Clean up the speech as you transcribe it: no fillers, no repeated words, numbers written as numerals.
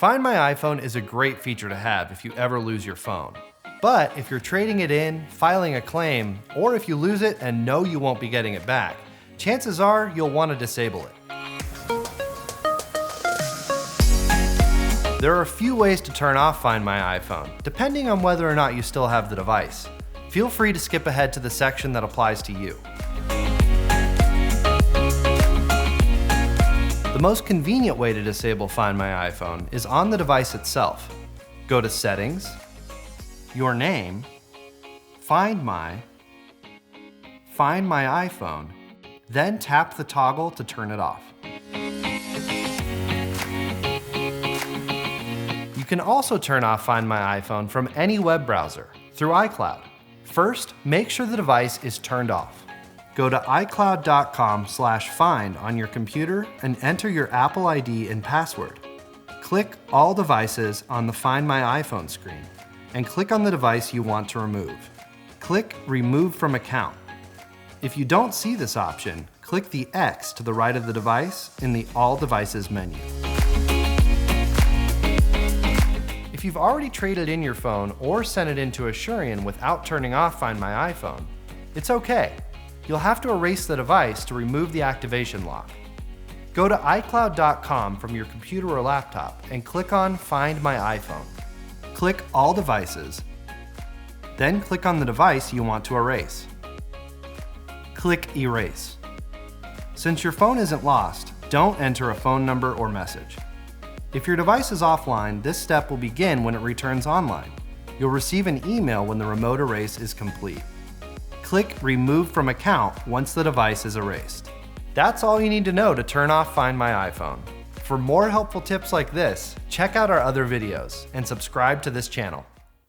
Find My iPhone is a great feature to have if you ever lose your phone. But if you're trading it in, filing a claim, or if you lose it and know you won't be getting it back, chances are you'll want to disable it. There are a few ways to turn off Find My iPhone, depending on whether or not you still have the device. Feel free to skip ahead to the section that applies to you. The most convenient way to disable Find My iPhone is on the device itself. Go to Settings, Your Name, Find My iPhone, then tap the toggle to turn it off. You can also turn off Find My iPhone from any web browser through iCloud. First, make sure the device is turned off. Go to iCloud.com/find on your computer and enter your Apple ID and password. Click All Devices on the Find My iPhone screen and click on the device you want to remove. Click Remove from Account. If you don't see this option, click the X to the right of the device in the All Devices menu. If you've already traded in your phone or sent it into Asurion without turning off Find My iPhone, it's okay. You'll have to erase the device to remove the activation lock. Go to iCloud.com from your computer or laptop and click on Find My iPhone. Click All Devices, then click on the device you want to erase. Click Erase. Since your phone isn't lost, don't enter a phone number or message. If your device is offline, this step will begin when it returns online. You'll receive an email when the remote erase is complete. Click Remove from Account once the device is erased. That's all you need to know to turn off Find My iPhone. For more helpful tips like this, check out our other videos and subscribe to this channel.